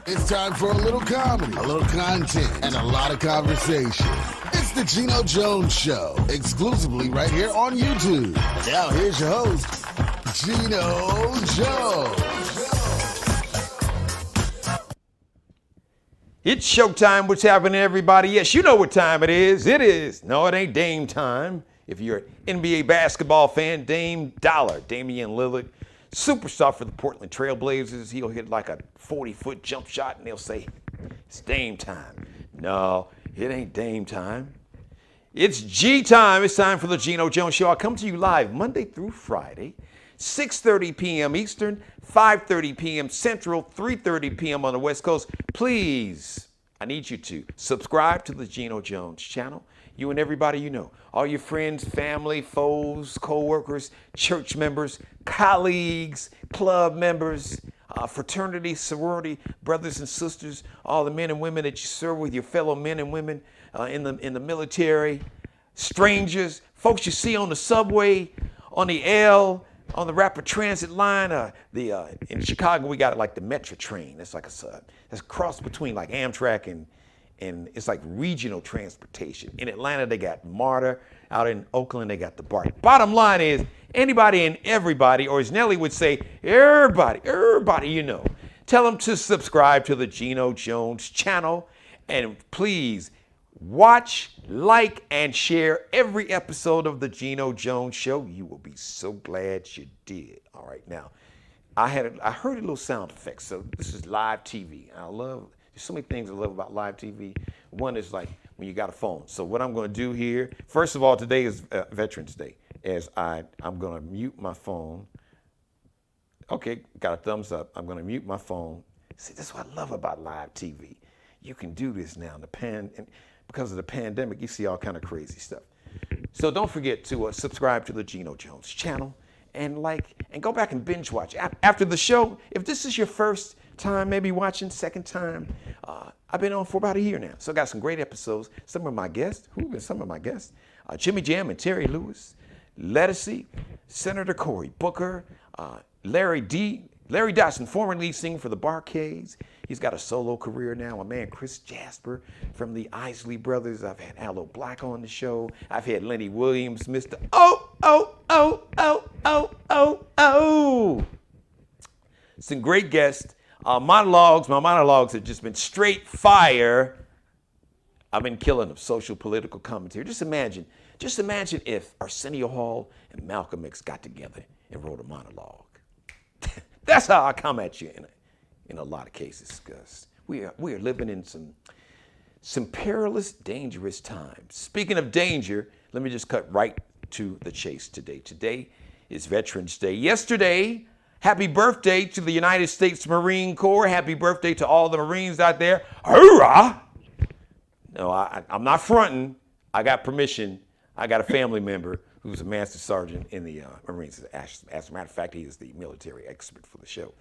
It's time for a little comedy, a little content, and a lot of conversation. It's the Geno Jones Show, exclusively right here on YouTube. And now here's your host, Geno Jones. It's showtime. What's happening, everybody? Yes, you know what time it is. It is. No, it ain't Dame time. If you're an NBA basketball fan, Dame Dollar, Damian Lillard, superstar for the Portland Trail Blazers. He'll hit like a 40-foot jump shot, and they'll say, it's Dame time. No, it ain't Dame time. It's G time. It's time for the Geno Jones Show. I come to you live Monday through Friday, 6:30 p.m. Eastern, 5:30 p.m. Central, 3:30 p.m. on the West Coast. Please, I need you to subscribe to the Geno Jones channel. You and everybody you know, all your friends, family, foes, co-workers, church members, colleagues, club members, fraternity, sorority, brothers and sisters, all the men and women that you serve with, your fellow men and women in the military, strangers, folks you see on the subway, on the L, on the rapid transit line. In Chicago we got like the Metro train. It's like it's a cross between like Amtrak and it's like regional transportation. In Atlanta, they got MARTA. Out in Oakland, they got the BART. Bottom line is, anybody and everybody, or as Nelly would say, everybody you know, tell them to subscribe to the Geno Jones channel. And please watch, like, and share every episode of the Geno Jones Show. You will be so glad you did. All right, now, I heard a little sound effect. So this is live TV. There's so many things I love about live TV. One is like when you got a phone. So what I'm going to do here, first of all, today is Veterans Day. I'm going to mute my phone. Okay, got a thumbs up. I'm going to mute my phone. See, that's what I love about live TV. You can do this now. And because of the pandemic, you see all kind of crazy stuff. So don't forget to subscribe to the Geno Jones channel and go back and binge watch. After the show, if this is your first time maybe watching, second time, I've been on for about a year now. So I got some great episodes. Some of my guests, Jimmy Jam and Terry Lewis, Lettucey, Senator Cory Booker, Larry Dotson, former lead singer for the Barcades. He's got a solo career now. My man Chris Jasper from the Isley Brothers. I've had Aloe Black on the show. I've had Lenny Williams, Mr. Oh. Some great guests. My monologues have just been straight fire. I've been killing them. Social, political commentary. Just imagine if Arsenio Hall and Malcolm X got together and wrote a monologue. That's how I come at you in a lot of cases, because we are living in some perilous, dangerous times. Speaking of danger, let me just cut right to the chase today. Today is Veterans Day. Yesterday, happy birthday to the United States Marine Corps. Happy birthday to all the Marines out there. Hoorah! No, I'm not fronting. I got permission. I got a family member who's a master sergeant in the Marines. As a matter of fact, he is the military expert for the show.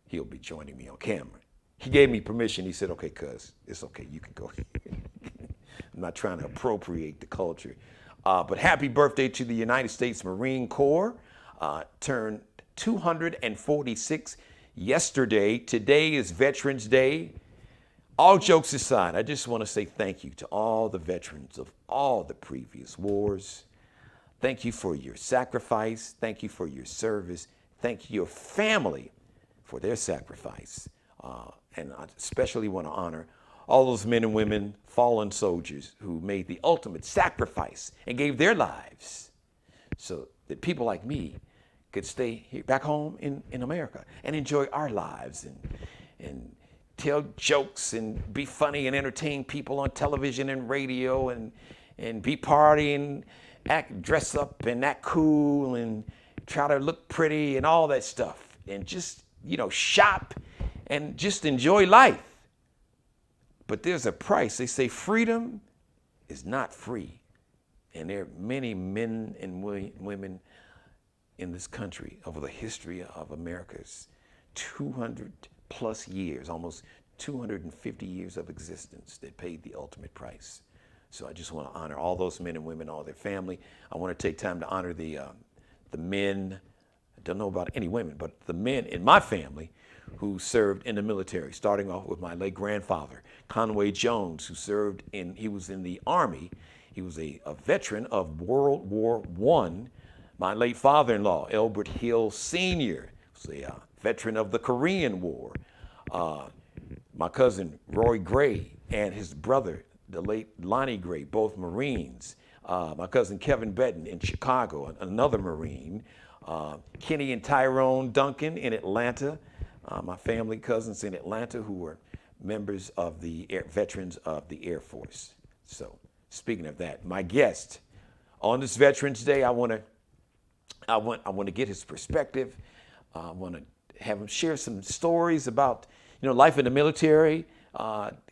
He'll be joining me on camera. He gave me permission. He said, okay, cuz, it's okay. You can go. I'm not trying to appropriate the culture. But happy birthday to the United States Marine Corps. Turned 246 yesterday. Today is Veterans Day. All jokes aside, I just want to say thank you to all the veterans of all the previous wars. Thank you for your sacrifice. Thank you for your service. Thank your family for their sacrifice. And I especially want to honor all those men and women, fallen soldiers who made the ultimate sacrifice and gave their lives so that people like me could stay here back home in America and enjoy our lives and tell jokes and be funny and entertain people on television and radio and be partying, dress up and act cool and try to look pretty and all that stuff, and just, shop and just enjoy life. But there's a price. They say freedom is not free. And there are many men and women in this country over the history of America's 200 plus years, almost 250 years of existence, that paid the ultimate price. So I just want to honor all those men and women, all their family. I want to take time to honor the men don't know about any women, but the men in my family who served in the military, starting off with my late grandfather, Conway Jones, he was in the Army. He was a veteran of World War I. My late father-in-law, Elbert Hill Sr., was a veteran of the Korean War. My cousin, Roy Gray, and his brother, the late Lonnie Gray, both Marines. My cousin, Kevin Betton in Chicago, another Marine. Kenny and Tyrone Duncan in Atlanta. My family cousins in Atlanta who were members of veterans of the Air Force. So, speaking of that, my guest on this Veterans Day, I want to get his perspective. I want to have him share some stories about, life in the military.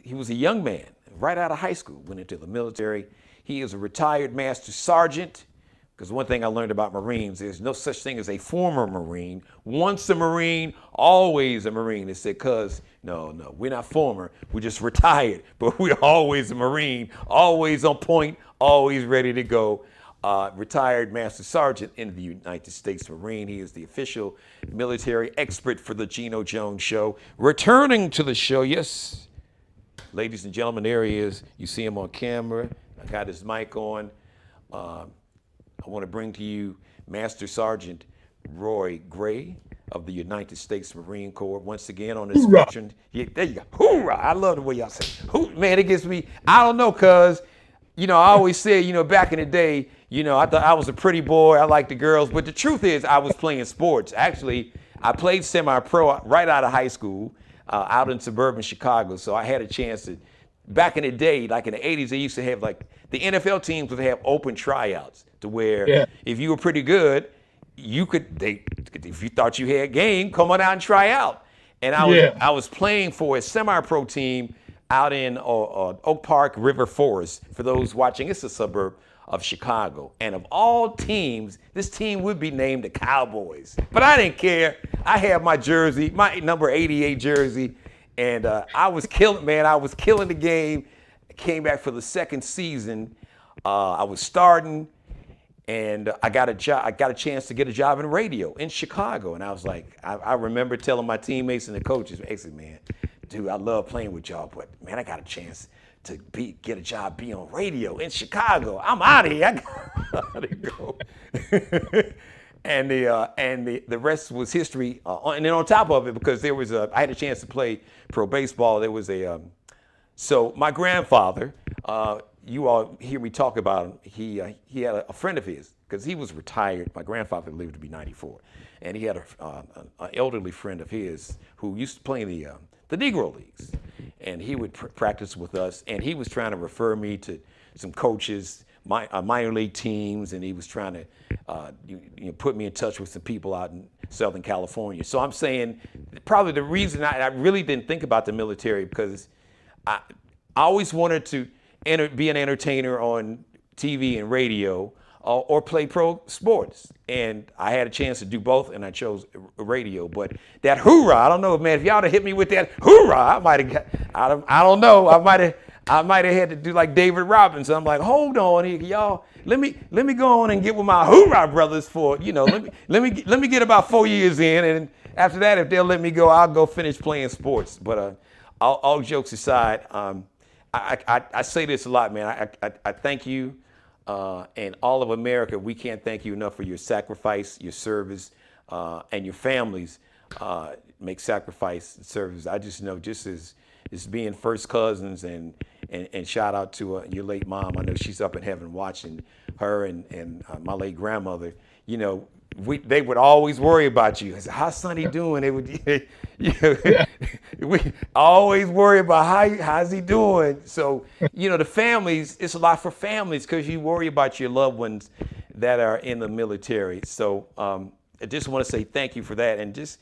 He was a young man, right out of high school, went into the military. He is a retired master sergeant, because one thing I learned about Marines, there's no such thing as a former Marine. Once a Marine, always a Marine. They said, no, we're not former, we're just retired, but we're always a Marine, always on point, always ready to go. Retired Master Sergeant in the United States Marine. He is the official military expert for the Geno Jones Show. Returning to the show, yes, ladies and gentlemen, there he is. You see him on camera. I got his mic on. I want to bring to you Master Sergeant Roy Gray of the United States Marine Corps. Once again on this veteran. Yeah, there you go. Hoorah! I love the way y'all say. Man, it gets me. I don't know, cuz. I always said, back in the day, I thought I was a pretty boy. I liked the girls. But the truth is, I was playing sports. Actually, I played semi-pro right out of high school out in suburban Chicago. So I had a chance to, back in the day, like in the 80s, they used to have the NFL teams would have open tryouts to where if you were pretty good, if you thought you had game, come on out and try out. And I was playing for a semi-pro team out in Oak Park River Forest. For those watching, it's a suburb of Chicago. And of all teams, this team would be named the Cowboys. But I didn't care. I had my jersey, my number 88 jersey, and I was killing, man. I was killing the game. I came back for the second season. I was starting, and I got a chance to get a job in radio in Chicago. And I was like, I remember telling my teammates and the coaches, I said, man, dude, I love playing with y'all, but man, I got a chance to get a job, be on radio in Chicago. I'm out of here. I gotta go. and the rest was history. And then on top of it, because I had a chance to play pro baseball. There was so my grandfather, you all hear me talk about him. He had a friend of his, because he was retired. My grandfather lived to be 94, and he had an elderly friend of his who used to play in the Negro Leagues, and he would practice with us, and he was trying to refer me to some coaches, minor league teams, and he was trying to put me in touch with some people out in Southern California. So I'm saying probably the reason I really didn't think about the military, because I always wanted to be an entertainer on TV and radio, or play pro sports. And I had a chance to do both, and I chose radio. But that hoorah, I don't know, man, if y'all had hit me with that hoorah, I might have I don't know, I might have had to do like David Robinson. I'm like, hold on here, y'all. Let me go on and get with my hoorah brothers for, let me get about 4 years in, and after that, if they'll let me go, I'll go finish playing sports. But all jokes aside, I say this a lot, man. I thank you. And all of America, we can't thank you enough for your sacrifice, your service, and your families make sacrifice and service. I just know, just as being first cousins, and shout out to your late mom. I know she's up in heaven watching her, and my late grandmother. They would always worry about you. I said, how's Sonny doing? They would, we always worry about how's he doing. So, the families, it's a lot for families, because you worry about your loved ones that are in the military. So I just want to say thank you for that. And just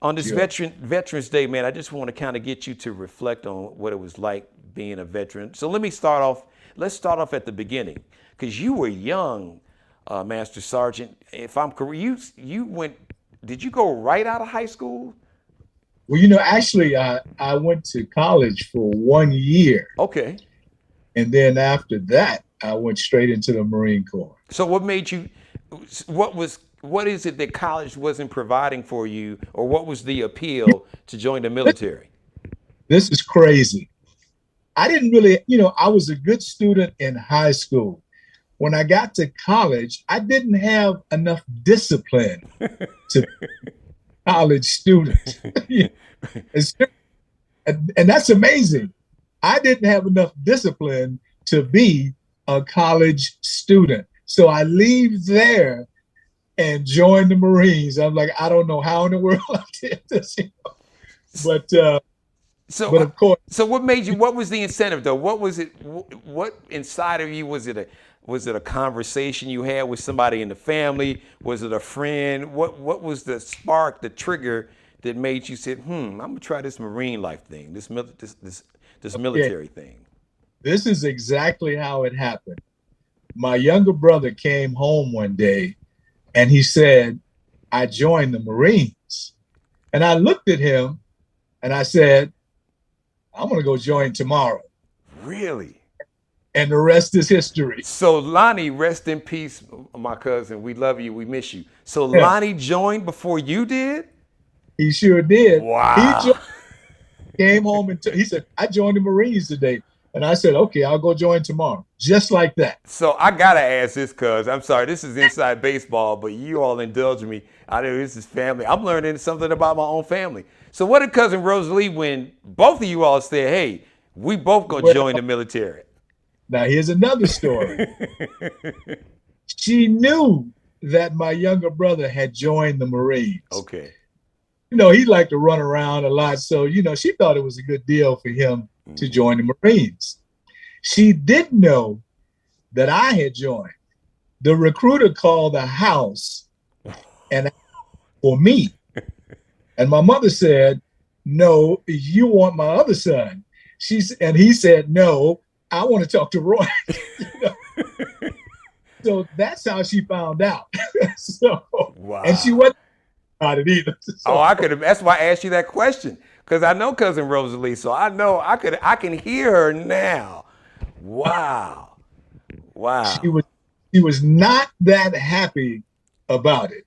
on this Veterans Day, man, I just want to kind of get you to reflect on what it was like being a veteran. So let's start off at the beginning, because you were young. Master Sergeant, if I'm correct, did you go right out of high school? Well, actually, I went to college for 1 year. Okay. And then after that, I went straight into the Marine Corps. So what was what is it that college wasn't providing for you, or what was the appeal to join the military? This is crazy. I didn't really, I was a good student in high school. When I got to college, I didn't have enough discipline to be a college student. And that's amazing. I didn't have enough discipline to be a college student. So I leave there and join the Marines. I'm like, I don't know how in the world I did this, but of course. So what made you? What was the incentive though? What was it? What inside of you was it? Was it a conversation you had with somebody in the family? Was it a friend? What was the spark, the trigger that made you say, I'm gonna try this Marine life thing, this military thing? This is exactly how it happened. My younger brother came home one day and he said, I joined the Marines. And I looked at him and I said, I'm going to go join tomorrow. Really? And the rest is history. So Lonnie, rest in peace, my cousin. We love you. We miss you. So Lonnie joined before you did? He sure did. Wow. He came home and he said, I joined the Marines today. And I said, okay, I'll go join tomorrow. Just like that. So I got to ask this, cuz I'm sorry, this is inside baseball, but you all indulge me. I know this is family. I'm learning something about my own family. So what did Cousin Rosalie when both of you all said, hey, we both go join the military? Now, here's another story. She knew that my younger brother had joined the Marines. Okay. He liked to run around a lot. So, she thought it was a good deal for him to join the Marines. She didn't know that I had joined. The recruiter called the house and for me. And my mother said, no, you want my other son. And he said, no, I want to talk to Roy. So that's how she found out. Wow. And she wasn't about it either. So, I could have. That's why I asked you that question, because I know Cousin Rosalie, so I know I can hear her now. Wow. She was not that happy about it,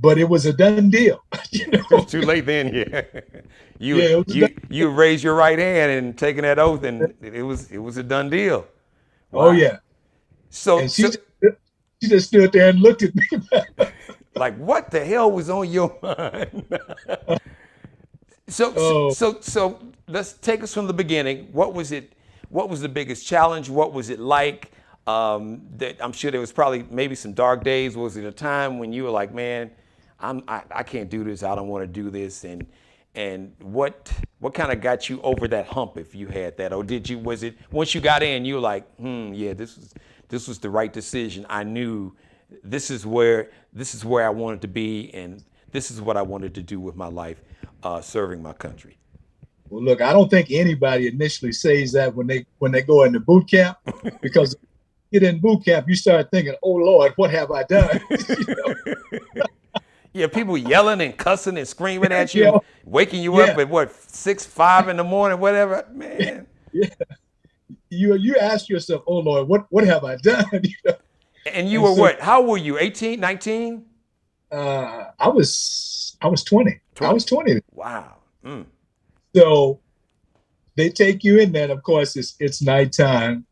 but it was a done deal. It's too late then. Yeah. You raised your right hand and taking that oath, and it was a done deal. Wow. Oh yeah. So she just stood there and looked at me. Like, what the hell was on your mind? So let's take us from the beginning. What was it? What was the biggest challenge? What was it like? That I'm sure there was probably maybe some dark days. Was it a time when you were like, man, I can't do this. I don't want to do this. And what kind of got you over that hump, if you had that, or was it once you got in, you were like, yeah, this was the right decision. I knew this is where I wanted to be, and this is what I wanted to do with my life, serving my country. Well, look, I don't think anybody initially says that when they go into boot camp, because you get in boot camp, you start thinking, oh Lord, what have I done? Yeah, people yelling and cussing and screaming at you, waking you up at 6, 5 in the morning, whatever, man. Yeah. You ask yourself, oh Lord, what have I done? And you were what? How old were you? 18, 19? I was 20. I was 20. Wow. So they take you in there, and of course it's nighttime,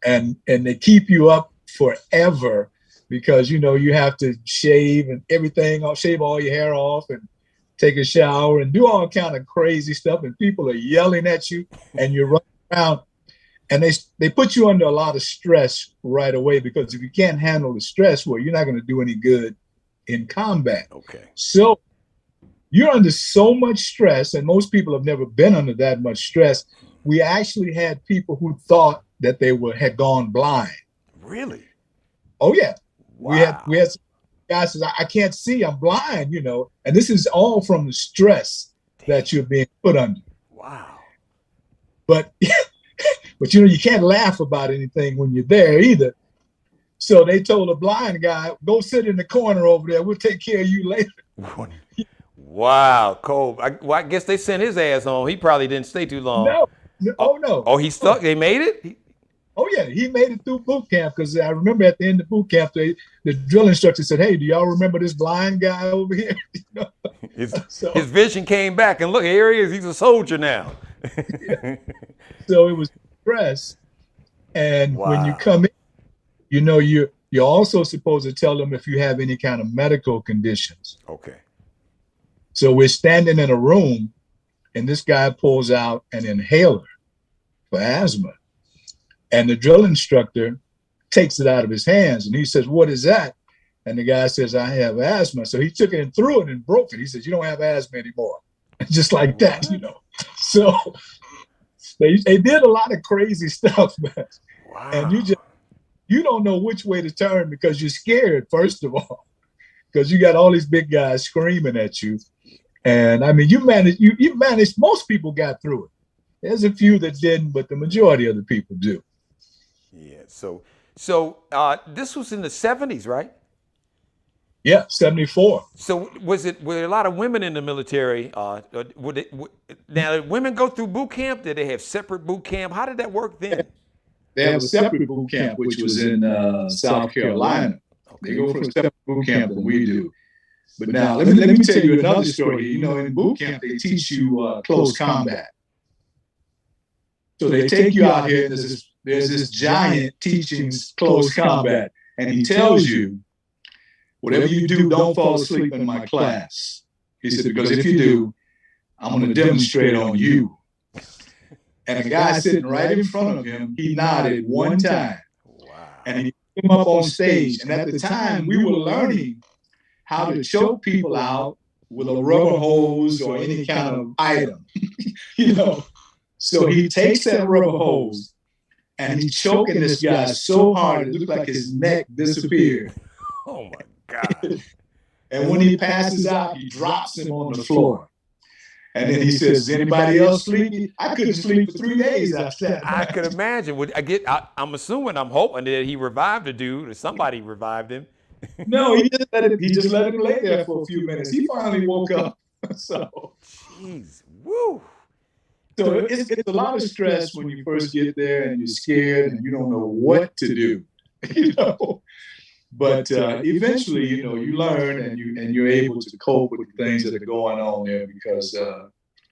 and they keep you up forever because you have to shave and everything, shave all your hair off and take a shower and do all kind of crazy stuff, and people are yelling at you and you're running around. And they put you under a lot of stress right away, because if you can't handle the stress, well, you're not going to do any good in combat. Okay. So you're under so much stress, and most people have never been under that much stress. We actually had people who thought that they had gone blind. Really? Oh yeah. Wow. We had some guys says, I can't see, I'm blind, and this is all from the stress that you're being put under. Wow. But you can't laugh about anything when you're there either. So they told a blind guy, go sit in the corner over there. We'll take care of you later. Wow, Cole. I guess they sent his ass home. He probably didn't stay too long. No. Oh, he stuck? They made it? Oh yeah, he made it through boot camp because I remember at the end of boot camp, the drill instructor said, "Hey, do y'all remember this blind guy over here?" His vision came back, and look, here he is. He's a soldier now. Yeah. So it was stress, and when you Wow. come in, you're also supposed to tell them if you have any kind of medical conditions. Okay. So we're standing in a room, and this guy pulls out an inhaler for asthma. And the drill instructor takes it out of his hands and he says, "What is that?" And the guy says, "I have asthma." So he took it and threw it and broke it. He says, "You don't have asthma anymore." Just like that, So they did a lot of crazy stuff, man. Wow. And you don't know which way to turn because you're scared, first of all, because you got all these big guys screaming at you. And I mean, you managed, most people got through it. There's a few that didn't, but the majority of the people do. Yeah. So this was in the 70s, right? Yeah, 74. So were there a lot of women in the military? Now, did women go through boot camp? Did they have separate boot camp? How did that work then? They have a separate boot camp, which was in South Carolina. Okay. They go for a separate boot camp than we do. But now, let me tell you another story. In boot camp, they teach you close combat. So they take you out here, and there's this giant teaching close combat. And he tells you, whatever you do, don't fall asleep in my class. He said, because if you do, I'm going to demonstrate on you. And the guy sitting right in front of him, he nodded one time. Wow. And he put him up on stage. And at the time, we were learning how to choke people out with a rubber hose or any kind of item, So he takes that rubber hose and he's choking this guy so hard, it looked like his neck disappeared. Oh my God. And when he passes out, he drops him on the floor. And then he says, "Is anybody else sleepy?" I couldn't sleep for 3 days after that. I could imagine. I'm assuming, I'm hoping that he revived the dude or somebody revived him. No, he just let him lay there for a few minutes. He finally woke up. So, jeez, woo. So it's a lot of stress when you first get there and you're scared and you don't know what to do, But eventually, you learn and you're able to cope with the things that are going on there because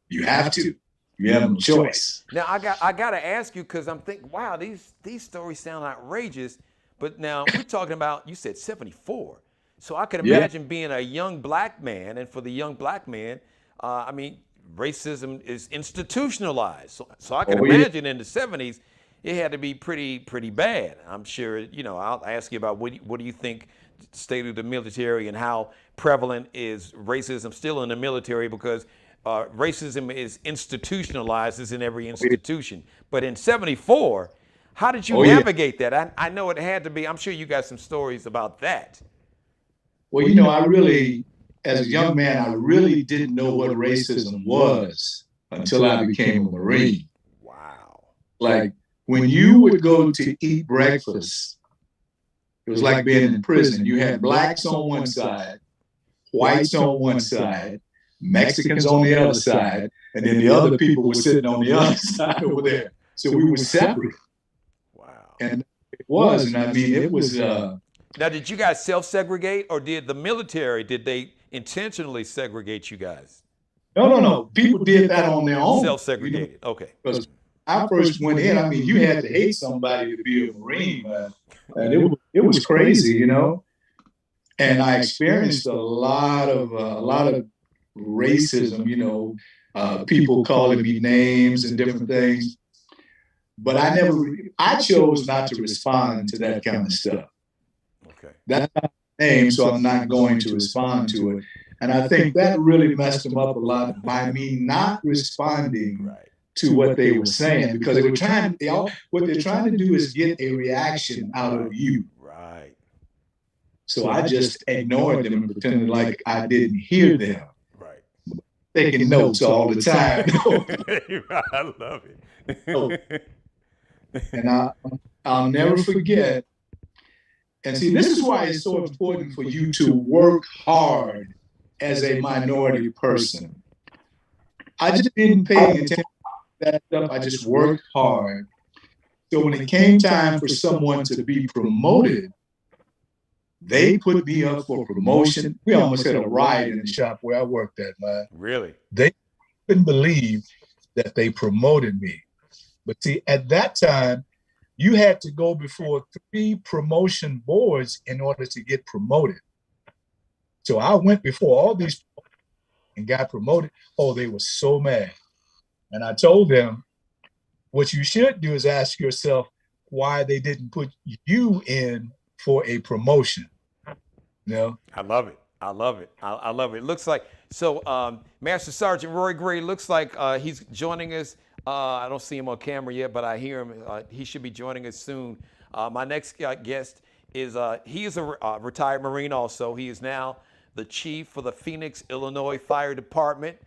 you have to. You have no choice. Now I got to ask you because I'm thinking, wow, these stories sound outrageous. But now we're talking about, you said 74. So I could imagine being a young black man, and for the young black man, I mean, racism is institutionalized. So I can imagine in the 70s, it had to be pretty bad. I'm sure, I'll ask you about what do you think the state of the military and how prevalent is racism still in the military, because racism is institutionalized, it's in every institution. But in 74, how did you navigate that? I know it had to be, I'm sure you got some stories about that. Well, I really, as a young man, I really didn't know what racism was until I became a Marine. Wow. Like when you would go to eat breakfast, it was like being in prison. You had blacks on one side, whites on one side, Mexicans on the other side, and then the other people were sitting on the other side over there. So we were separate. Wow. And it was, and I mean, it was. Now, did you guys self-segregate, or did the military, did they intentionally segregate you guys? No. People did that on their own. Self-segregated, okay. Because I first went in, I mean, you had to hate somebody to be a Marine, man. And it was crazy, And I experienced a lot of racism, people calling me names and different things. But I chose not to respond to that kind of stuff. Okay. That's not my name, so I'm not going to respond to it. And I think that really messed them up a lot by me not responding to what they were saying, because what they're trying to do is get a reaction out of you. Right. So I just ignored them and pretended like I didn't hear them. Right. Taking notes all the time. I love it. And I'll never forget. And see, this is why it's so important for you to work hard as a minority person. I just didn't pay attention to that stuff. I just worked hard. So when it came time for someone to be promoted, they put me up for promotion. We almost had a riot in the shop where I worked at, man. Really? They couldn't believe that they promoted me. But see, at that time, you had to go before 3 promotion boards in order to get promoted. So I went before all these and got promoted. Oh, they were so mad. And I told them, what you should do is ask yourself why they didn't put you in for a promotion. You know? I love it. I love it. I love it. It looks like, so Master Sergeant Roy Gray looks like he's joining us. I don't see him on camera yet, but I hear him. He should be joining us soon. My next guest is, he is a retired Marine also. He is now the chief for the Phoenix, Illinois Fire Department.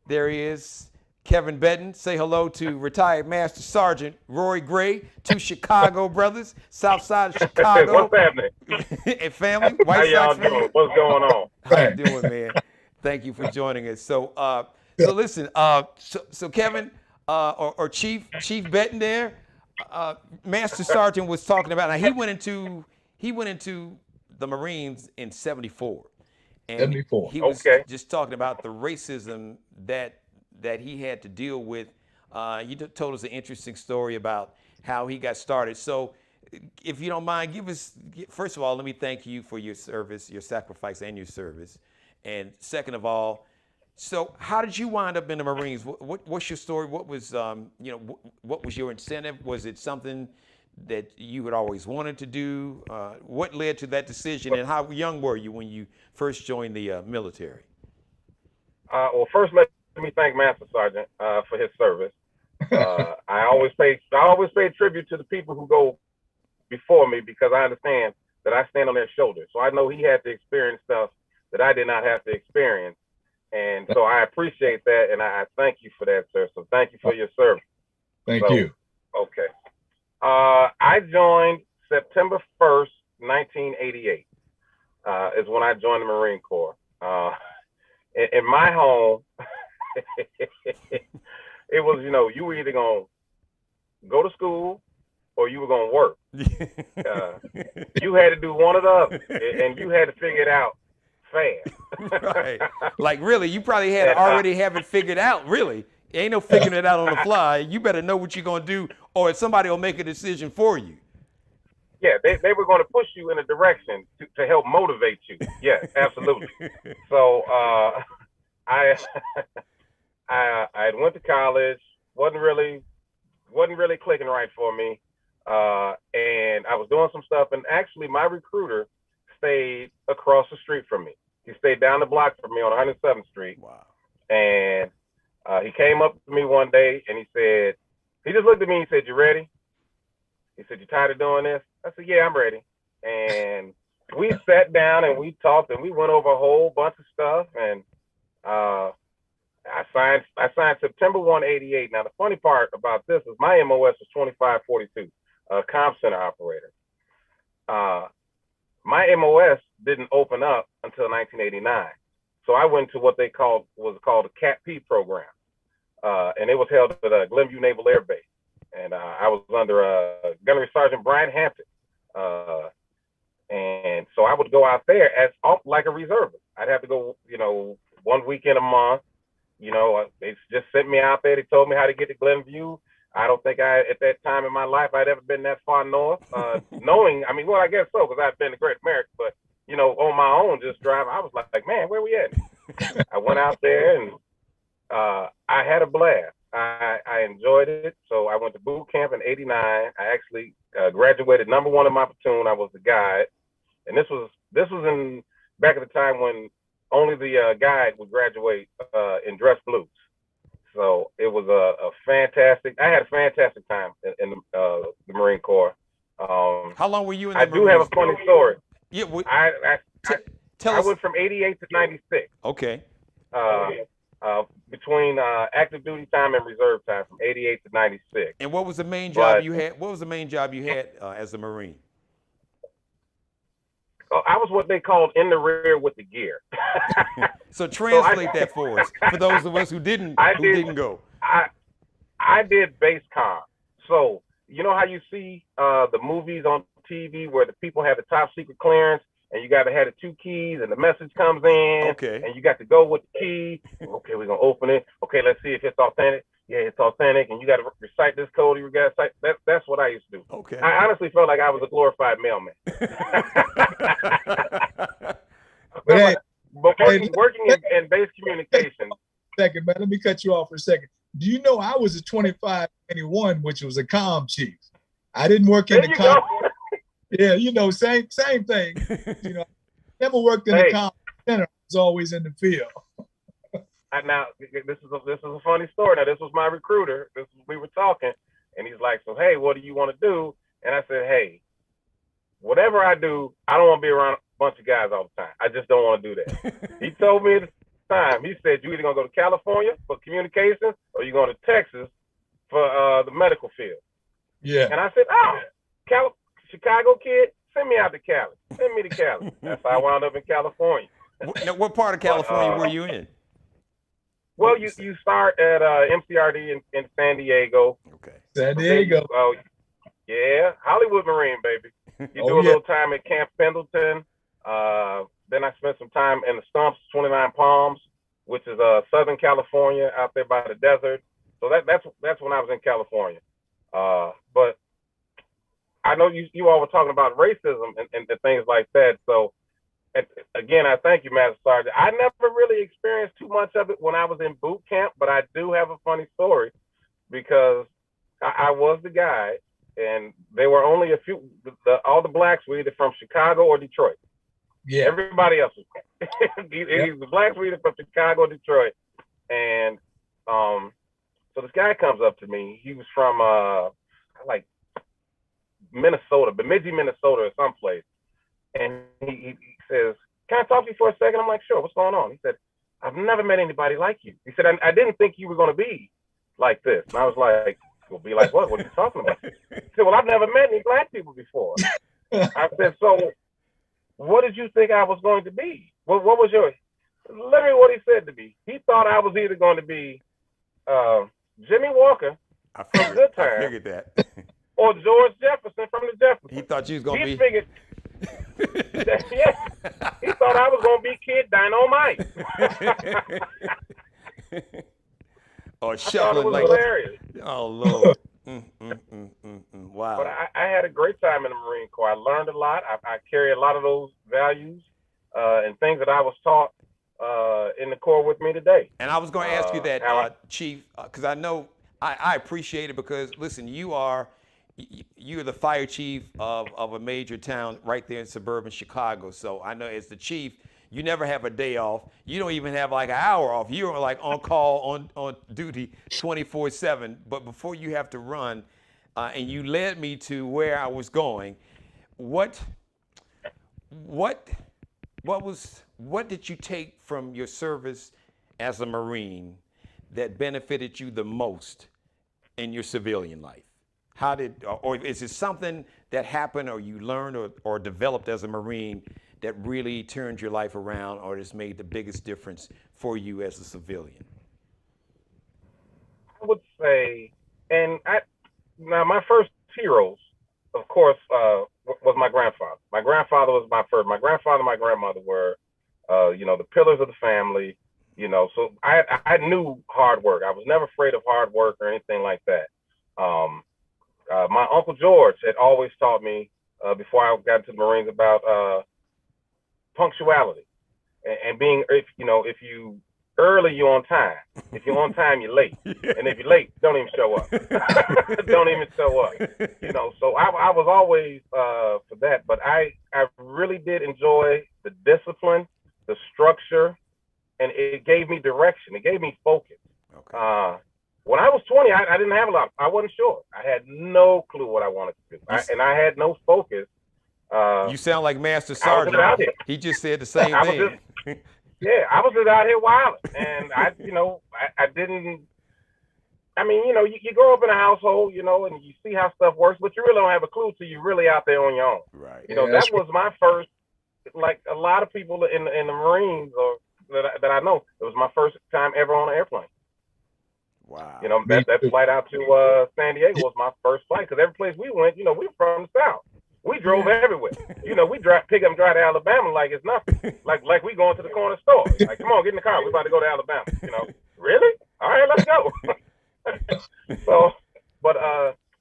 There he is. Kevin Bedden, say hello to retired Master Sergeant Roy Gray, 2 Chicago brothers, South Side of Chicago. What's happening? And family. How y'all doing? What's going on? How you doing, man? Thank you for joining us. So, listen. So Kevin, or Chief Bedden there, Master Sergeant was talking about. Now he went into the Marines in '74, and 74. he was just talking about the racism that he had to deal with. You told us an interesting story about how he got started. So if you don't mind, first of all, let me thank you for your service, your sacrifice and your service. And second of all, so how did you wind up in the Marines? What's your story? What was, what was your incentive? Was it something that you had always wanted to do? What led to that decision, and how young were you when you first joined the military? Well, first, let me thank Master Sergeant for his service. I always pay tribute to the people who go before me, because I understand that I stand on their shoulders. So I know he had to experience stuff that I did not have to experience. And so I appreciate that, and I thank you for that, sir. So thank you for your service. Thank you. Okay. I joined September 1st, 1988, is when I joined the Marine Corps. In my home, it was, you were either going to go to school or you were going to work. You had to do one or the other, and you had to figure it out fast. Right. Like, really, you probably had to already have it figured out, really. Ain't no figuring it out on the fly. You better know what you're going to do, or somebody will make a decision for you. Yeah, they were going to push you in a direction to help motivate you. Yes, absolutely. So I went to college, wasn't really clicking right for me, and I was doing some stuff. And actually, my recruiter stayed across the street from me. He stayed down the block from me on 107th Street. Wow. And he came up to me one day and he just looked at me and he said, "You ready?" He said, "You tired of doing this?" I said, "Yeah, I'm ready." And we sat down and we talked and we went over a whole bunch of stuff. And I signed September 1, '88. Now, the funny part about this is my MOS was 2542, comm center operator. My MOS didn't open up until 1989. So I went to what was called a CAT-P program. And it was held at Glenview Naval Air Base. And I was under Gunnery Sergeant Brian Hampton. And so I would go out there like a reservist. I'd have to go, 1 weekend a month. They just sent me out there. They told me how to get to Glenview. I don't think at that time in my life, I'd ever been that far north. I guess so, because I'd been to Great America. But, on my own, just driving, I was like, man, where we at? I went out there and I had a blast. I enjoyed it. So I went to boot camp in '89. I actually graduated number 1 in my platoon. I was the guide. And this was in back at the time when only the guide would graduate in dress blues. So it was I had a fantastic time in the Marine Corps. How long were you in the Marines? I do have a funny story. Yeah, I went from '88 to '96. Okay. Between active duty time and reserve time, from '88 to '96. And what was the main job you had? What was the main job you had as a Marine? I was what they called in the rear with the gear. So translate that for us, for those of us who didn't go. I did base comm. So you know how you see the movies on TV where the people have the top secret clearance and you got to have the 2 keys and the message comes in and you got to go with the key. Okay, we're going to open it. Okay, let's see if it's authentic. Yeah, it's authentic. And you got to recite this code. You got to recite. That's what I used to do. Okay. I honestly felt like I was a glorified mailman. But working in base communication. Second, man, let me cut you off for a second. Do you know I was a 2521, which was a comm chief. I didn't work in the comm. Yeah, you know, same thing. You know, never worked in the comm center. I was always in the field. Now, this is a funny story. Now, this was my recruiter. We were talking, and he's like, "So, hey, what do you want to do?" And I said, "Hey, whatever I do, I don't want to be around a bunch of guys all the time. I just don't want to do that." He told me at the time, he said, "You either gonna go to California for communications, or you're going to Texas for the medical field." Yeah. And I said, "Oh, Chicago kid, send me out to Cali. Send me to Cali." That's how I wound up in California. Now, what part of California were you in? Well, you start at MCRD in San Diego. Okay. San Diego. Yeah, Hollywood Marine, baby. You do a little time at Camp Pendleton. Then I spent some time in the Stumps, 29 Palms, which is Southern California, out there by the desert. So that's when I was in California. But I know you all were talking about racism and things like that. So again, I thank you, Master Sergeant. I never really experienced too much of it when I was in boot camp, but I do have a funny story because I was the guy, and there were only a few. All the blacks were either from Chicago or Detroit. Yeah. Everybody else was. The blacks were either from Chicago or Detroit, and so this guy comes up to me. He was from like Minnesota, Bemidji, Minnesota, or someplace. And he says, "Can I talk to you for a second?" I'm like, "Sure, what's going on?" He said, "I've never met anybody like you." He said, I didn't think you were going to be like this. And I was like, "Well, be like what? What are you talking about?" He said, "Well, I've never met any black people before." I said, "So what did you think I was going to be? What was your..." Literally what he said to me. He thought I was either going to be Jimmy Walker from Good Times. I figured that. Or George Jefferson from the Jeffersons. He thought you was going to be... He figured... Yeah, he thought I was going to be Kid Dynamite. Or shuffling like... Hilarious. Oh, Lord. Wow. But I had a great time in the Marine Corps. I learned a lot. I carry a lot of those values and things that I was taught in the Corps with me today. And I was going to ask you that, Chief, because I know I appreciate it because, listen, you're the fire chief of a major town right there in suburban Chicago. So I know as the chief, you never have a day off. You don't even have like an hour off. You're like on call, on duty 24/7. But before you have to run, and you led me to where I was going, what did you take from your service as a Marine that benefited you the most in your civilian life? How did, or is it something that happened or you learned or developed as a Marine that really turned your life around or has made the biggest difference for you as a civilian? I would say, now my first heroes, of course, was my grandfather. My grandfather was my first. My grandfather and my grandmother were, the pillars of the family, so I knew hard work. I was never afraid of hard work or anything like that. My Uncle George had always taught me before I got into the Marines about punctuality and being, if you early, you're on time. If you're on time, you're late. And if you're late, don't even show up. Don't even show up. So I was always for that. But I really did enjoy the discipline, the structure, and it gave me direction. It gave me focus. Okay. When I was 20, I didn't have a lot. I wasn't sure. I had no clue what I wanted to do. And I had no focus. You sound like Master Sergeant. He just said the same thing. I was just out here wilding. And I didn't, you grow up in a household, and you see how stuff works, but you really don't have a clue till you're really out there on your own. Right. That was my first, like a lot of people in the Marines or that I know, it was my first time ever on an airplane. Wow. You know, that flight out to San Diego was my first flight because every place we went, you know, we were from the South. We drove everywhere. You know, we pick up and drive to Alabama like it's nothing. Like we going to the corner store. Like, come on, get in the car. We're about to go to Alabama. You know, really? All right, let's go. So, but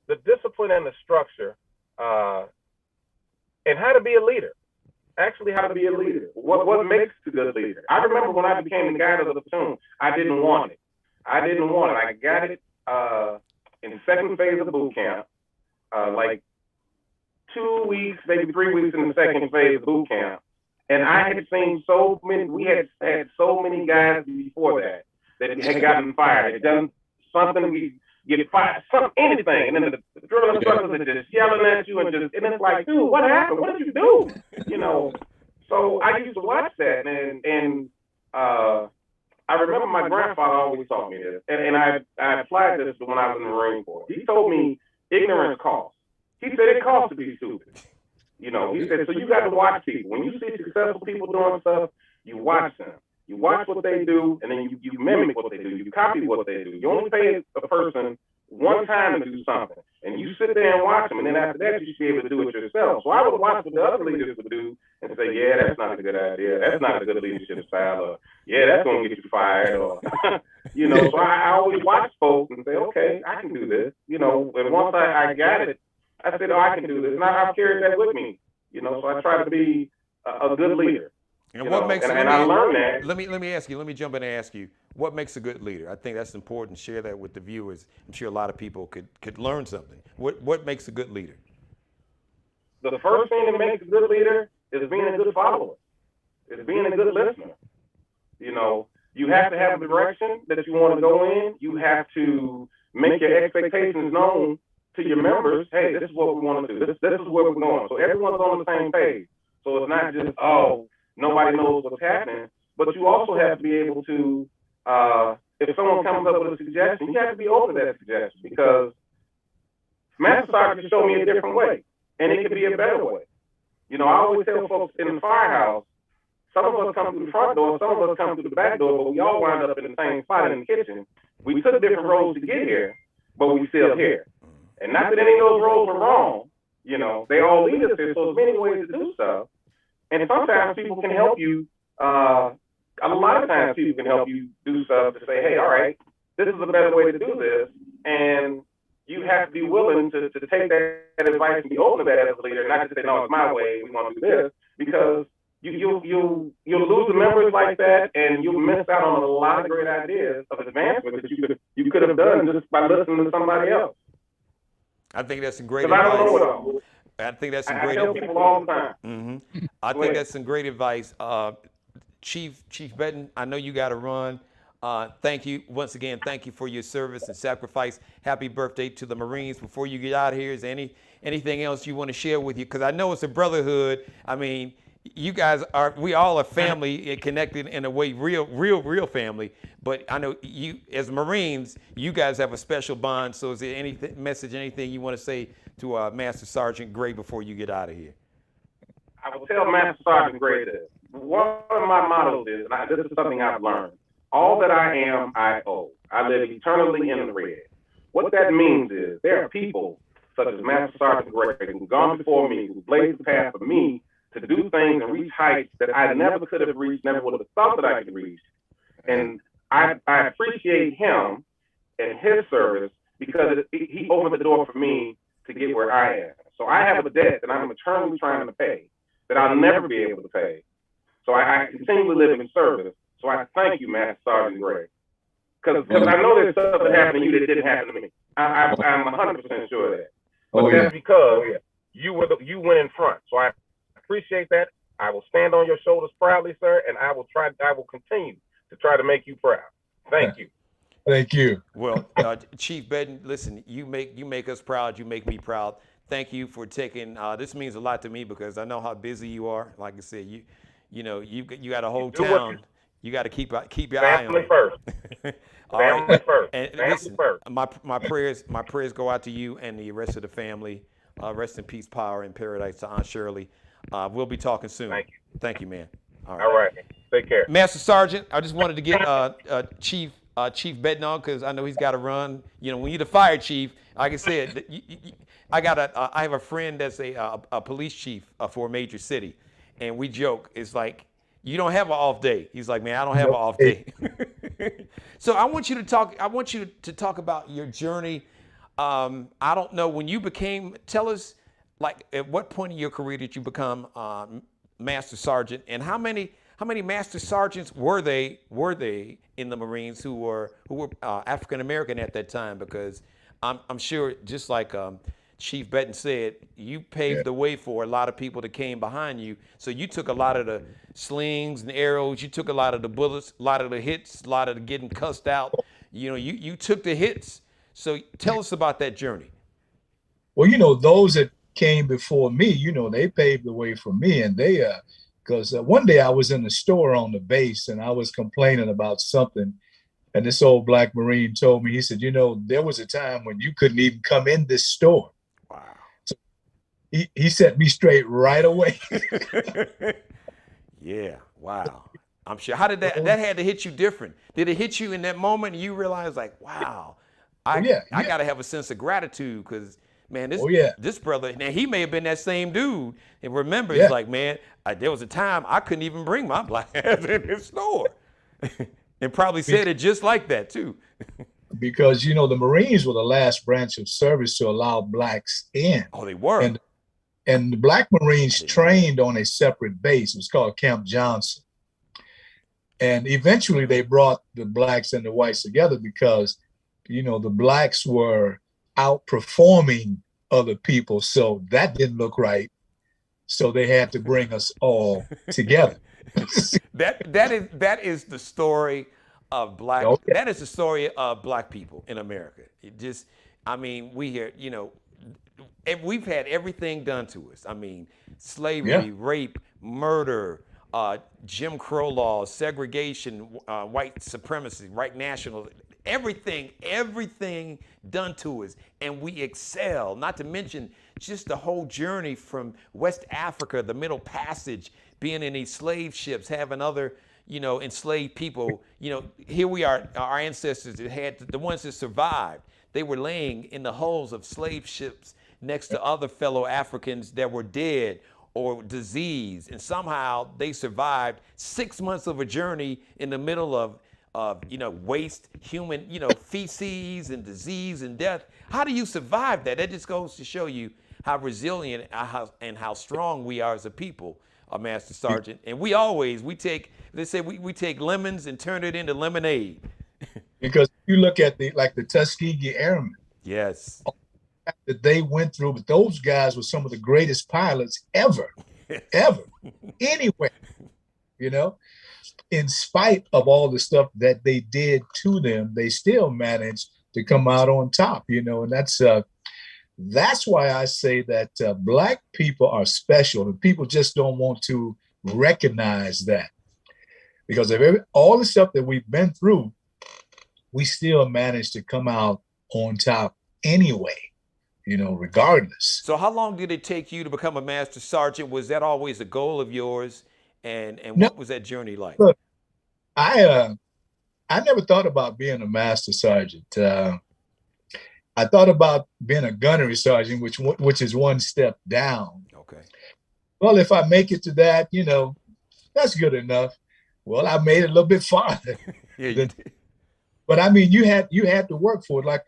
the discipline and the structure, and how to be a leader. Actually, how to be a leader. What makes a good leader? I remember when I became the guy of the platoon, I didn't want it. I got it in the second phase of boot camp, like 2 weeks, maybe 3 weeks in the second phase of boot camp. And I had seen so many, we had so many guys before that had gotten fired, had done something, get fired, anything. And then the drill instructors are just yelling at you and it's like, dude, what happened? What did you do? You know, so I used to watch that and I remember my grandfather always taught me this, and I applied this when I was in the Marine Corps. He told me ignorance costs. He said it costs to be stupid. You know, he said, so you got to watch people. When you see successful people doing stuff, you watch them. You watch what they do, and then you mimic what they do. You copy what they do. You only pay a person one time to do something, and you sit there and watch them, and then after that, you should be able to do it yourself. So I would watch what the other leaders would do and say, yeah, that's not a good idea. That's not a good leadership style. Or, yeah, that's going to get you fired. Or, you know, so I always watch folks and say, okay, I can do this. You know, and once I got it, I said, oh, I can do this. And I've carried that with me. You know, so I try to be a good leader. And what makes and I learned that. Let me ask you. Let me jump in and ask you. What makes a good leader? I think that's important. Share that with the viewers. I'm sure a lot of people could learn something. What makes a good leader? The first thing that makes a good leader is being a good follower. Is being a good listener. You know, you have to have a direction that you want to go in. You have to make your expectations known to your members. Hey, this is what we want to do. This is where we're going. So everyone's on the same page. So it's not just, oh, nobody knows what's happening. But you also have to be able to, if someone comes up with a suggestion, you have to be open to that suggestion because Master Sergeant showed me a different way, and it could be a better way. You know, I always tell folks in the firehouse, some of us come through the front door, some of us come through the back door, but we all wind up in the same spot in the kitchen. We took different roads to get here, but we still here. And not that any of those roads were wrong, you know, they all lead us here, so there's many ways to do stuff. And sometimes people can help you, a lot of times people can help you do stuff to say, hey, all right, this is a better way to do this. And you have to be willing to take that advice and be open to that as a leader, not just say, no, it's my way, we want to do this, because you'll lose the members like that, and you'll miss out on a lot of great ideas of advancement that you could have done just by listening to somebody else. I think that's some great advice. I don't know it all. I think that's some great advice. I tell people all the time. Mm-hmm. I think that's some great advice. Chief Benton, I know you got to run. Thank you once again. Thank you for your service and sacrifice. Happy birthday to the Marines. Before you get out of here, is there anything else you want to share with you? Because I know it's a brotherhood. I mean, you guys we all are family and connected in a way, real family. But I know you, as Marines, you guys have a special bond. So is there anything you want to say to Master Sergeant Gray before you get out of here? I will tell Master Sergeant Gray this. One of my mottos is, and this is something I've learned, all that I am, I owe. I live eternally in the red. What that means is there are people such as Master Sergeant Gray who've gone before me, who blazed the path for me to do things and reach heights that I never could have reached, never would have thought that I could reach. And I appreciate him and his service because he opened the door for me to get where I am. So I have a debt that I'm eternally trying to pay that I'll never be able to pay. So I continually live in service. So I thank you, Master Sergeant Gray. Because I know there's stuff that happened to you that didn't happen to me. I'm 100% sure of that. But that's because you went in front. So I appreciate that. I will stand on your shoulders proudly, sir, and I will continue to try to make you proud. Thank you. Thank you. Well, Chief Benton, listen, you make us proud. You make me proud. Thank you for taking. This means a lot to me because I know how busy you are. Like I said, you got a whole town. You got to keep your eye on it. Family first. Family first. And family listen, first. My prayers go out to you and the rest of the family. Rest in peace, power in paradise to Aunt Shirley. We'll be talking soon. Thank you. Thank you, man. All right. Take care. Master Sergeant, I just wanted to get Chief Chief Bednar, because I know he's got to run. You know, when you're the fire chief, like I said, I have a friend that's a police chief for a major city, and we joke. It's like, you don't have an off day. He's like, man, I don't have an off day. So I want you to talk. I want you to talk about your journey. I don't know when you became. Tell us, like, at what point in your career did you become Master Sergeant, and how many Master Sergeants were they in the Marines who were African American at that time? Because I'm sure, just like Chief Benton said, you paved the way for a lot of people that came behind you. So you took a lot of the slings and arrows, you took a lot of the bullets, a lot of the hits, a lot of the getting cussed out. You know, you took the hits. So tell us about that journey. Well, you know, those that came before me, you know, they paved the way for me, and they because one day I was in the store on the base and I was complaining about something, and this old black Marine told me, he said, you know, there was a time when you couldn't even come in this store. Wow. So he set me straight right away. Yeah. Wow. I'm sure. How did that had to hit you different? Did it hit you in that moment and you realized, like, wow, I got to have a sense of gratitude, because, man, this brother, now he may have been that same dude. And remember, it's like, man, there was a time I couldn't even bring my black ass in his store. And probably said it just like that, too. Because, you know, the Marines were the last branch of service to allow blacks in. Oh, they were. And the black Marines trained on a separate base. It was called Camp Johnson. And eventually they brought the blacks and the whites together because, you know, the blacks were outperforming other people. So that didn't look right. So they had to bring us all together. that is the story of black. Okay. That is the story of black people in America. It just, I mean, we hear, you know, we've had everything done to us. I mean, slavery, rape, murder, Jim Crow laws, segregation, white supremacy, white nationalism, everything done to us, and we excel. Not to mention just the whole journey from West Africa, the Middle Passage, being in these slave ships, having other, you know, enslaved people. You know, here we are, our ancestors that had, the ones that survived, they were laying in the hulls of slave ships next to other fellow Africans that were dead or diseased, and somehow they survived 6 months of a journey in the middle of you know, waste, human, you know, feces and disease and death. How do you survive that? That just goes to show you how resilient and how strong we are as a people, Master Sergeant. And we take, they say we take lemons and turn it into lemonade. Because you look at the Tuskegee Airmen. Yes. That they went through, but those guys were some of the greatest pilots ever, anywhere, you know. In spite of all the stuff that they did to them, they still managed to come out on top, you know. And that's why I say that black people are special, and people just don't want to recognize that, because of all the stuff that we've been through, we still managed to come out on top anyway, you know, regardless. So how long did it take you to become a Master Sergeant? Was that always a goal of yours? And no, what was that journey like? Look, I never thought about being a Master Sergeant. I thought about being a gunnery sergeant, which is one step down. Okay. Well, if I make it to that, you know, that's good enough. Well, I made it a little bit farther. Yeah, you did. But I mean, you had to work for it. Like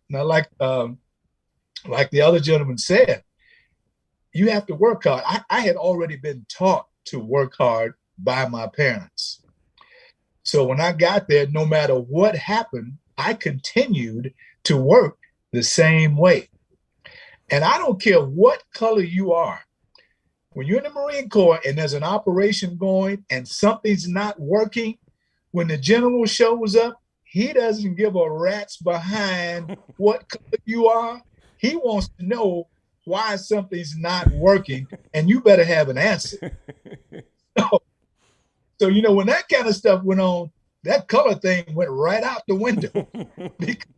the other gentleman said, you have to work hard. I had already been taught to work hard by my parents. So when I got there, no matter what happened, I continued to work the same way. And I don't care what color you are. When you're in the Marine Corps and there's an operation going and something's not working, when the general shows up, he doesn't give a rat's behind what color you are. He wants to know why something's not working, and you better have an answer. So, you know, when that kind of stuff went on, that color thing went right out the window. Because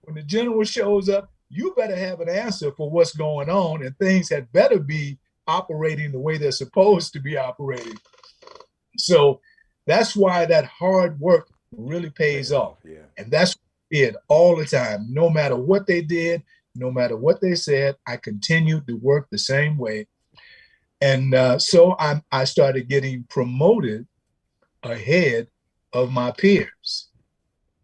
when the general shows up, you better have an answer for what's going on, and things had better be operating the way they're supposed to be operating. So that's why that hard work really pays off. Yeah. And that's what I did all the time. No matter what they did, no matter what they said, I continued to work the same way. And so I started getting promoted ahead of my peers.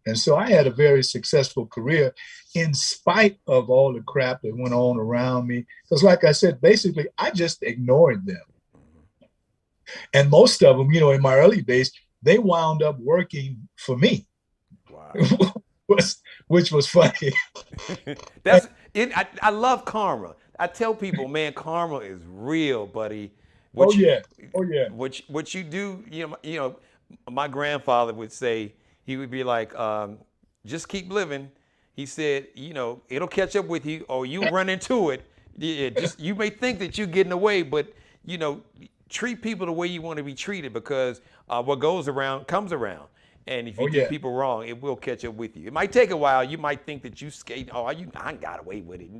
And so I had a very successful career in spite of all the crap that went on around me. Because like I said, basically, I just ignored them. And most of them, in my early days, they wound up working for me. Wow. which was funny. That's it. I love karma. I tell people, man, karma is real, buddy. Oh yeah. What you do, my grandfather would say, he would be like, just keep living. He said, it'll catch up with you, or you run into it. Just you may think that you're getting away, but treat people the way you want to be treated, because what goes around comes around. And if you do people wrong, it will catch up with you. It might take a while. You might think that you skate. I got away with it.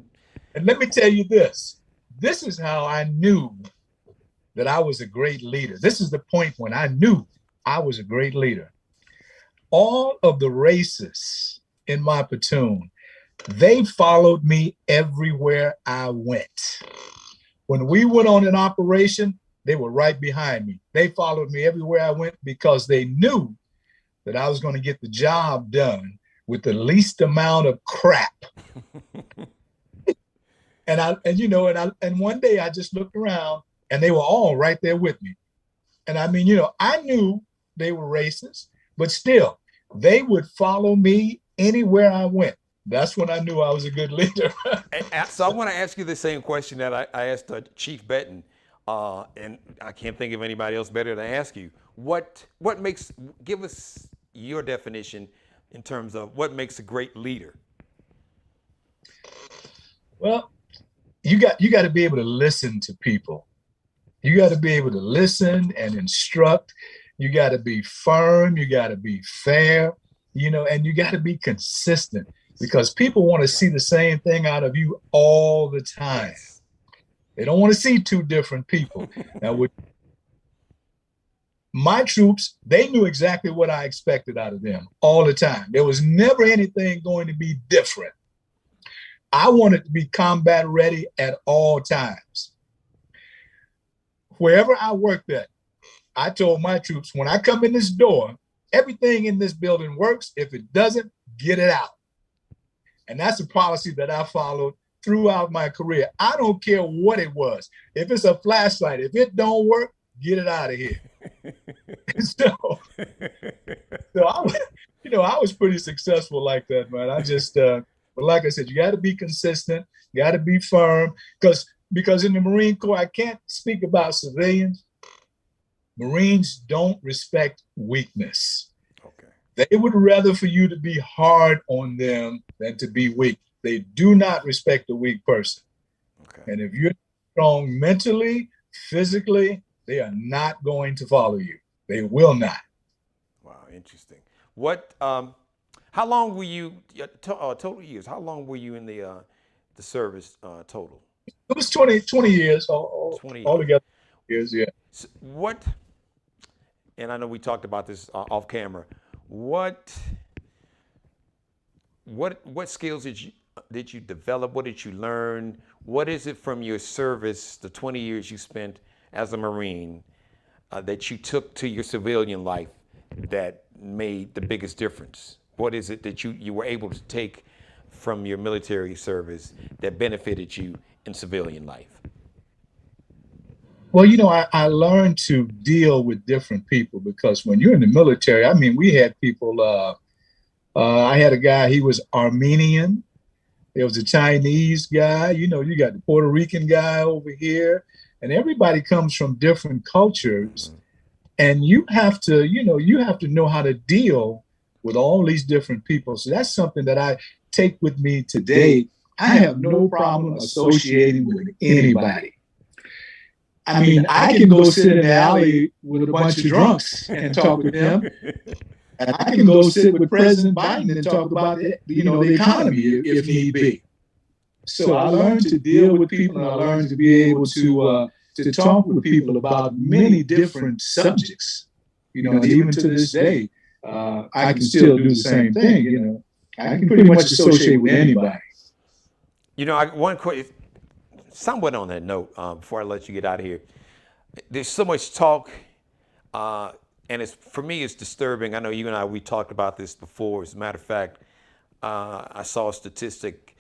And let me tell you this. This is how I knew that I was a great leader. This is the point when I knew I was a great leader. All of the racists in my platoon, they followed me everywhere I went. When we went on an operation, they were right behind me. They followed me everywhere I went because they knew that I was going to get the job done with the least amount of crap. And one day I just looked around and they were all right there with me. And I knew they were racist, but still they would follow me anywhere I went. That's when I knew I was a good leader. So I want to ask you the same question that I asked Chief Benton, and I can't think of anybody else better to ask you. Give us your definition in terms of what makes a great leader. Well, you got to be able to listen to people. You got to be able to listen and instruct. You got to be firm. You got to be fair, and you got to be consistent, because people want to see the same thing out of you all the time. They don't want to see two different people. Now, with my troops, they knew exactly what I expected out of them all the time. There was never anything going to be different. I wanted to be combat ready at all times. Wherever I worked at, I told my troops, when I come in this door, everything in this building works. If it doesn't, get it out. And that's a policy that I followed throughout my career. I don't care what it was. If it's a flashlight, if it don't work, get it out of here. so I was pretty successful like that, man. I just, but like I said, you got to be consistent, you got to be firm, because in the Marine Corps, I can't speak about civilians. Marines don't respect weakness. Okay. They would rather for you to be hard on them than to be weak. They do not respect a weak person. Okay. And if you're strong mentally, physically, they are not going to follow you. They will not. Wow, interesting. How long were you, total years, how long were you in the service total? It was 20 years, 20 altogether years, yeah. So and I know we talked about this off camera, what skills did you develop? What did you learn? What is it from your service, the 20 years you spent as a Marine, that you took to your civilian life that made the biggest difference? What is it that you were able to take from your military service that benefited you in civilian life? Well, I learned to deal with different people, because when you're in the military, we had people, I had a guy, he was Armenian. There was a Chinese guy, you got the Puerto Rican guy over here, and everybody comes from different cultures. And you have to know how to deal with all these different people. So that's something that I take with me today. I have no problem associating with anybody. I can go sit in the alley with a bunch of drunks and talk with them. And I can go sit with President Biden and talk about the economy if need be. So I learned to deal with people, and I learned to be able to talk with people about many different subjects. And even to this day, I can still do the same thing. You know, I can pretty much associate with anybody. You know, one quick, somewhat on that note, before I let you get out of here, there's so much talk, and for me, it's disturbing. I know you and I, we talked about this before. As a matter of fact, I saw a statistic,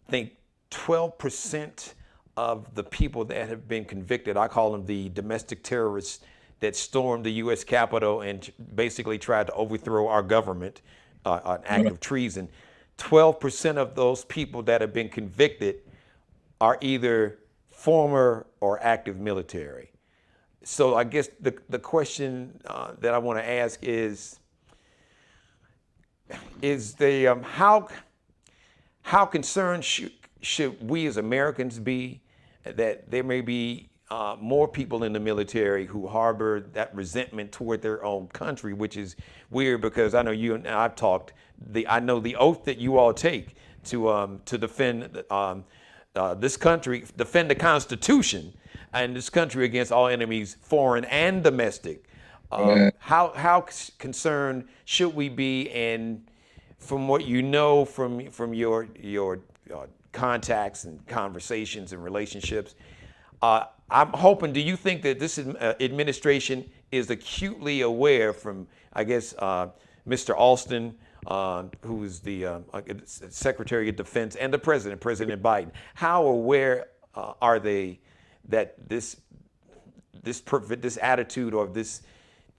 I think 12% of the people that have been convicted, I call them the domestic terrorists that stormed the U.S. Capitol and basically tried to overthrow our government, an act of treason. 12% of those people that have been convicted are either former or active military. So I guess the question that I want to ask is how concerned should we as Americans be that there may be more people in the military who harbor that resentment toward their own country, which is weird because I know you and I've talked. I know the oath that you all take to defend this country, defend the Constitution and this country against all enemies, foreign and domestic. How concerned should we be? And from what you know from your contacts and conversations and relationships, I'm hoping, do you think that this administration is acutely aware from, I guess, Mr. Alston, who is the Secretary of Defense, and the President President Biden, how aware are they that this attitude or this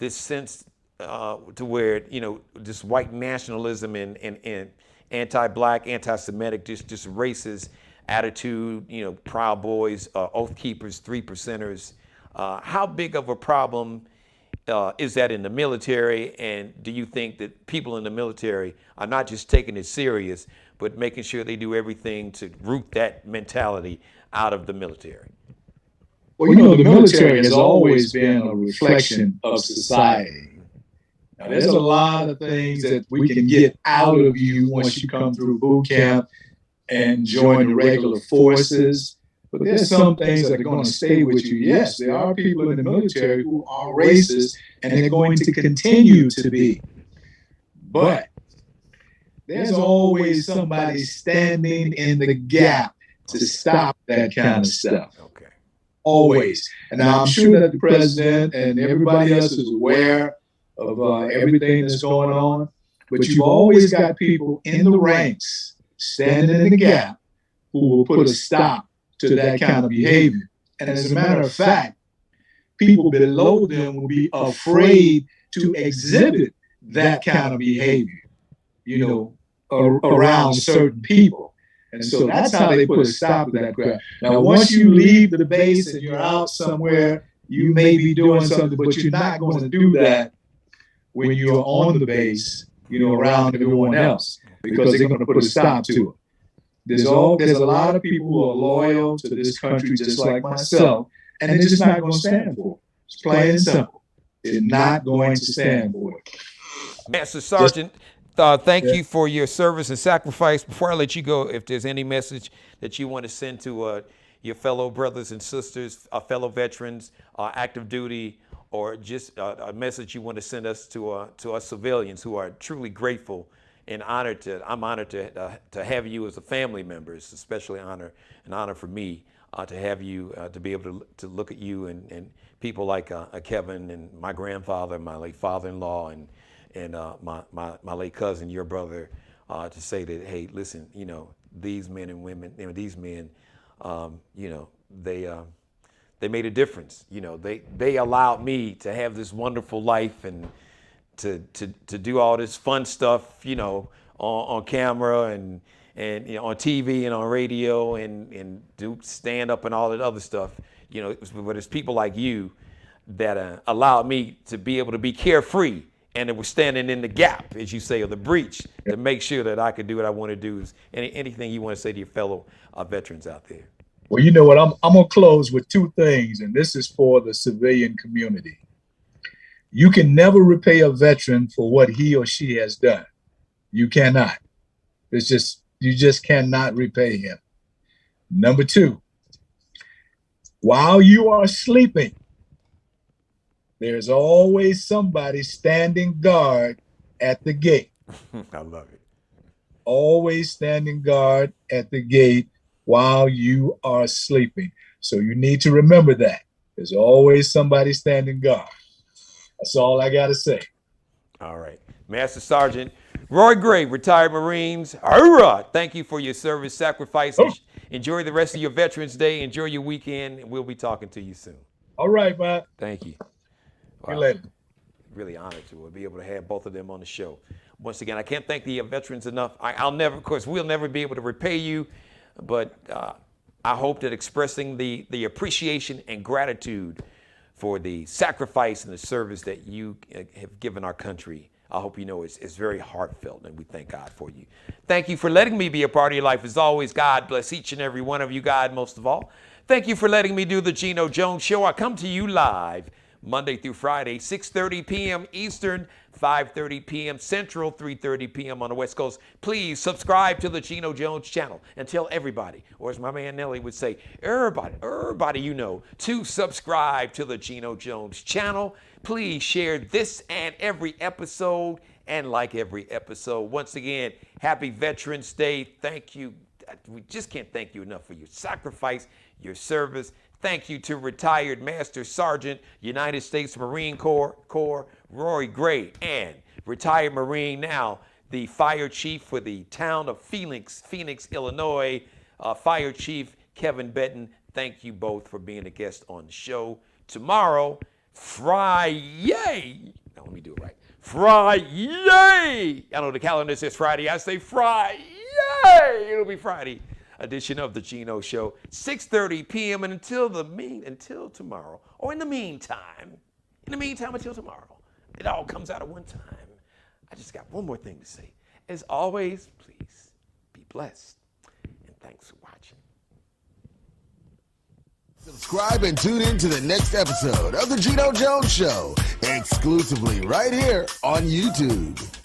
sense to where, you know, this white nationalism and anti-black, anti-Semitic, just racist attitude, you know, Proud Boys, Oath Keepers, 3%ers, how big of a problem is that in the military? And do you think that people in the military are not just taking it serious, but making sure they do everything to root that mentality out of the military? Well, you know, the military has always been a reflection of society. Now, there's a lot of things that we can get out of you once you come through boot camp and join the regular forces. But there's some things that are going to stay with you. Yes, there are people in the military who are racist, and they're going to continue to be. But there's always somebody standing in the gap to stop that kind of stuff. Okay. Always. And now I'm sure that the president and everybody else is aware of everything that's going on. But you've always got people in the ranks standing in the gap who will put a stop to that kind of behavior. And as a matter of fact, people below them will be afraid to exhibit that kind of behavior, you know, around certain people. And so that's how they put a stop to that crap. Now, once you leave the base and you're out somewhere, you may be doing something, but you're not going to do that when you're on the base, you know, around everyone else, because they're going to put a stop to it. There's a lot of people who are loyal to this country, just like myself, and they're just not going to stand for it. It's plain and simple. They're not going to stand for it. Master Sergeant, thank you for your service and sacrifice. Before I let you go, if there's any message that you want to send to your fellow brothers and sisters, fellow veterans, active duty, or just a message you want to send us to us civilians who are truly grateful and honored I'm honored to have you as a family member. It's especially an honor for me to have you, to be able to look at you and people like Kevin and my grandfather, my late father-in-law, and my late cousin, your brother, to say that, hey, listen, you know, these men and women, you know, these men, you know, they made a difference. You know, they allowed me to have this wonderful life and to do all this fun stuff, you know, on camera and you know, on TV and on radio and do stand up and all that other stuff. You know, but it's people like you that allowed me to be able to be carefree, and it was standing in the gap, as you say, or the breach, to make sure that I could do what I want to do. Is anything you want to say to your fellow veterans out there? Well, you know what, I'm going to close with two things, and this is for the civilian community. You can never repay a veteran for what he or she has done. You cannot. You just cannot repay him. Number two, while you are sleeping, there's always somebody standing guard at the gate. I love it. Always standing guard at the gate while you are sleeping. So you need to remember that. There's always somebody standing guard. That's all I got to say. All right. Master Sergeant Roy Gray, retired Marines. Hurrah! Thank you for your service, sacrifice. Oh. Enjoy the rest of your Veterans Day. Enjoy your weekend, and we'll be talking to you soon. All right, man. Thank you. See you later. Really honored to be able to have both of them on the show. Once again, I can't thank the veterans enough. I'll never, of course, we'll never be able to repay you, but I hope that expressing the appreciation and gratitude for the sacrifice and the service that you have given our country, I hope you know it's very heartfelt, and we thank God for you. Thank you for letting me be a part of your life. As always, God bless each and every one of you, God, most of all. Thank you for letting me do the Geno Jones Show. I come to you live Monday through Friday, 6:30 p.m. Eastern, 5:30 p.m. Central, 3:30 p.m. on the West Coast. Please subscribe to the Geno Jones channel and tell everybody, or as my man Nelly would say, everybody you know, to subscribe to the Geno Jones channel. Please share this and every episode and like every episode. Once again, happy Veterans Day. Thank you. We just can't thank you enough for your sacrifice, your service. Thank you to retired Master Sergeant, United States Marine Corps, Roy Gray, and retired Marine now, the Fire Chief for the town of Phoenix, Illinois, Fire Chief Kevin Benton. Thank you both for being a guest on the show. Tomorrow, Friday. Now let me do it right. Friday. I know the calendar says Friday. I say Friday. It'll be Friday edition of the Geno Show, 6:30 p.m. and until tomorrow, or in the meantime, until tomorrow, it all comes out at one time. I just got one more thing to say. As always, please be blessed, and thanks for watching. Subscribe and tune in to the next episode of the Geno Jones Show, exclusively right here on YouTube.